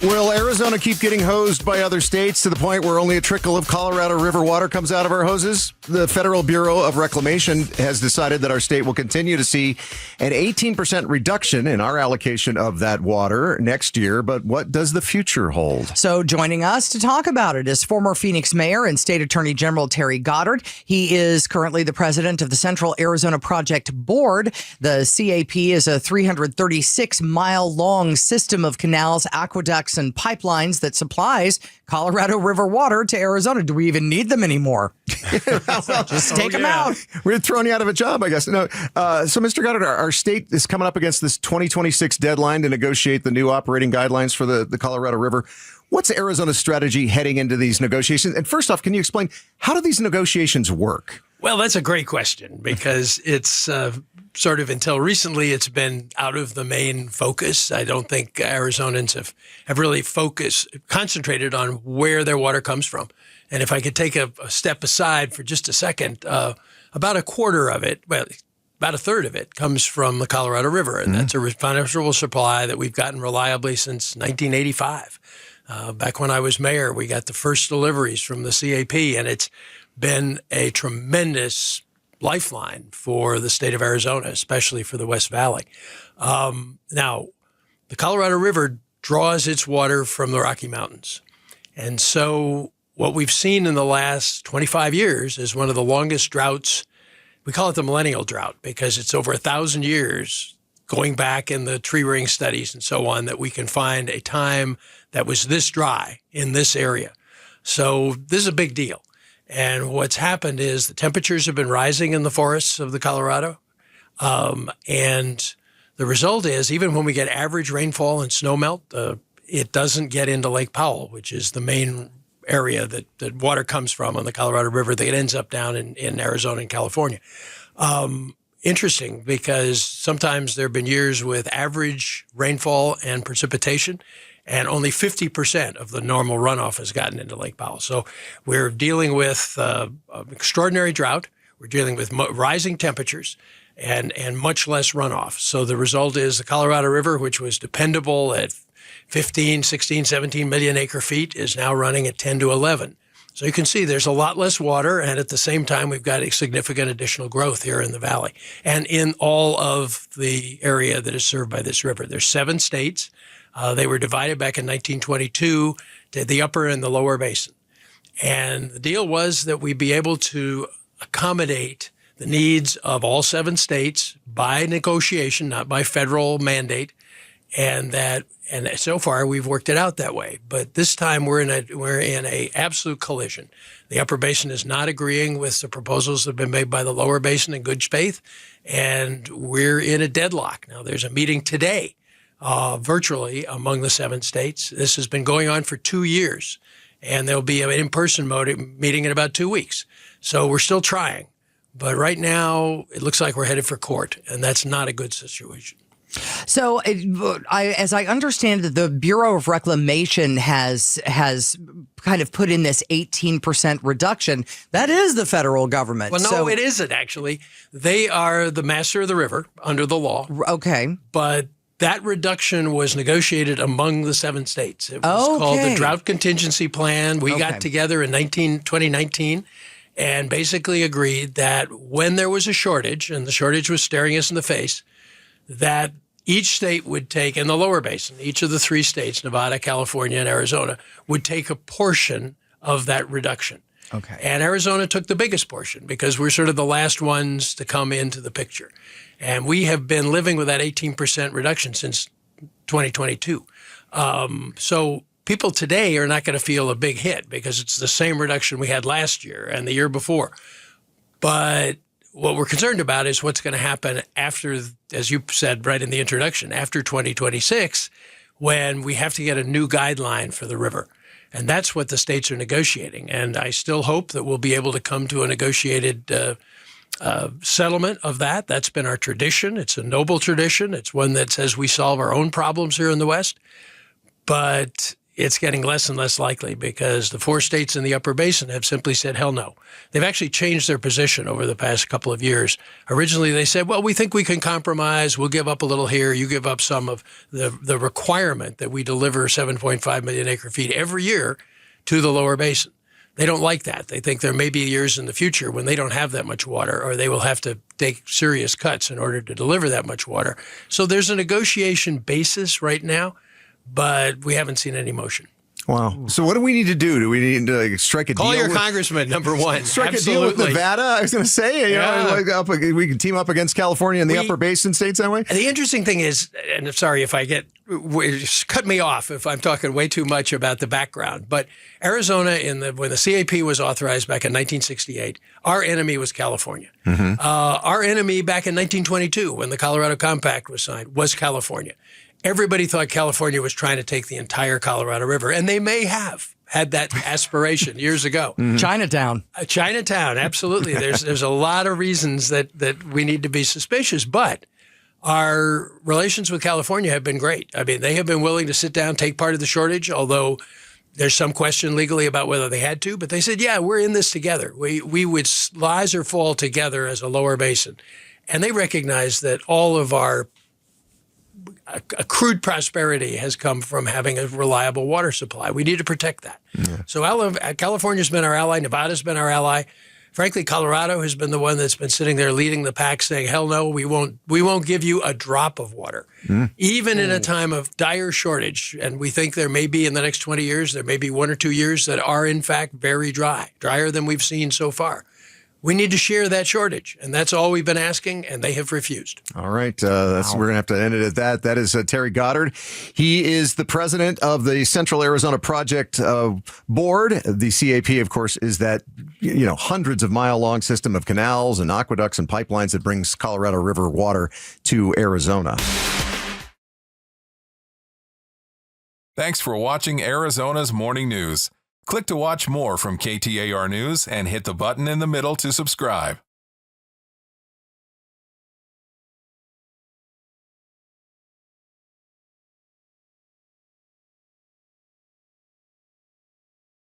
Will Arizona keep getting hosed by other states to the point where only a trickle of Colorado River water comes out of our hoses? The Federal Bureau of Reclamation has decided that our state will continue to see an 18% reduction in our allocation of that water next year. But what does the future hold? So joining us to talk about it is former Phoenix Mayor and State Attorney General Terry Goddard. He is currently the president of the Central Arizona Project Board. The CAP is a 336-mile-long system of canals, aqueducts, and pipelines that supplies Colorado River water to Arizona. Do we even need them anymore? Just take them out. We're throwing you out of a job, I guess. No. So, Mr. Goddard, our state is coming up against this 2026 deadline to negotiate the new operating guidelines for the Colorado River. What's Arizona's strategy heading into these negotiations? And first off, can you explain, how do these negotiations work? Well, that's a great question because it's sort of until recently, it's been out of the main focus. I don't think Arizonans have really concentrated on where their water comes from. And if I could take a step aside for just a second, about a quarter of it, well, about a third of it comes from the Colorado River. And that's a replenishable supply that we've gotten reliably since 1985. Back when I was mayor, we got the first deliveries from the CAP, and it's been a tremendous lifeline for the state of Arizona, especially for the West Valley. Now, the Colorado River draws its water from the Rocky Mountains. And so what we've seen in the last 25 years is one of the longest droughts. We call it the millennial drought because it's over 1,000 years going back in the tree ring studies and so on that we can find a time that was this dry in this area. So this is a big deal. And what's happened is the temperatures have been rising in the forests of the Colorado. And the result is even when we get average rainfall and snowmelt, it doesn't get into Lake Powell, which is the main area that water comes from on the Colorado River that ends up down in Arizona and California. Interesting because sometimes there have been years with average rainfall and precipitation, and only 50% of the normal runoff has gotten into Lake Powell. So we're dealing with extraordinary drought. We're dealing with rising temperatures and much less runoff. So the result is the Colorado River, which was dependable at 15, 16, 17 million acre feet, is now running at 10 to 11. So you can see there's a lot less water, and at the same time, we've got a significant additional growth here in the valley and in all of the area that is served by this river. There's 7 states. They were divided back in 1922 to the upper and the lower basin. And the deal was that we'd be able to accommodate the needs of all 7 states by negotiation, not by federal mandate. And so far we've worked it out that way. But this time we're in a absolute collision. The upper basin is not agreeing with the proposals that have been made by the lower basin in good faith, and we're in a deadlock. Now there's a meeting today, virtually among the 7 states. This has been going on for 2 years, and there'll be an in-person meeting in about 2 weeks. So we're still trying, but right now it looks like we're headed for court, and that's not a good situation. So, as I understand it, the Bureau of Reclamation has kind of put in this 18% reduction. That is the federal government. Well, no, it isn't actually. They are the master of the river under the law. Okay. But that reduction was negotiated among the 7 states. It was called the Drought Contingency Plan. We got together in 2019 and basically agreed that when there was a shortage, and the shortage was staring us in the face, that each state would take, in the lower basin, each of the 3 states, Nevada, California, and Arizona, would take a portion of that reduction. Okay. And Arizona took the biggest portion because we're sort of the last ones to come into the picture. And we have been living with that 18% reduction since 2022. So people today are not going to feel a big hit because it's the same reduction we had last year and the year before. But what we're concerned about is what's going to happen after, as you said right in the introduction, after 2026, when we have to get a new guideline for the river. And that's what the states are negotiating. And I still hope that we'll be able to come to a negotiated settlement of that. That's been our tradition. It's a noble tradition. It's one that says we solve our own problems here in the West. But it's getting less and less likely because the 4 states in the upper basin have simply said, hell no. They've actually changed their position over the past couple of years. Originally, they said, well, we think we can compromise. We'll give up a little here. You give up some of the requirement that we deliver 7.5 million acre feet every year to the lower basin. They don't like that. They think there may be years in the future when they don't have that much water, or they will have to take serious cuts in order to deliver that much water. So there's a negotiation basis right now, but we haven't seen any motion. Wow. So what do we need to do? Do we need to strike a deal? Call your congressman, number one. Strike a deal with Nevada? I was going to say, we can team up against California and the upper basin states that way. The interesting thing is, and I'm sorry if I cut me off if I'm talking way too much about the background, but Arizona, when the CAP was authorized back in 1968, our enemy was California. Mm-hmm. Our enemy back in 1922, when the Colorado Compact was signed, was California. Everybody thought California was trying to take the entire Colorado River, and they may have had that aspiration years ago. Mm-hmm. Chinatown, absolutely. There's a lot of reasons that we need to be suspicious, but our relations with California have been great. I mean, they have been willing to sit down, take part of the shortage, although there's some question legally about whether they had to, but they said, yeah, we're in this together. We would rise or fall together as a lower basin. And they recognize that all of our accrued prosperity has come from having a reliable water supply. We need to protect that. Yeah. So California's been our ally. Nevada's been our ally. Frankly, Colorado has been the one that's been sitting there leading the pack saying, hell no, we won't give you a drop of water. Even in a time of dire shortage. And we think there may be in the next 20 years, there may be 1 or 2 years that are in fact very dry, drier than we've seen so far. We need to share that shortage, and that's all we've been asking, and they have refused. All right. We're going to have to end it at that. That is Terry Goddard. He is the president of the Central Arizona Project Board. The CAP, of course, is that hundreds of mile-long system of canals and aqueducts and pipelines that brings Colorado River water to Arizona. Thanks for watching Arizona's Morning News. Click to watch more from KTAR News and hit the button in the middle to subscribe.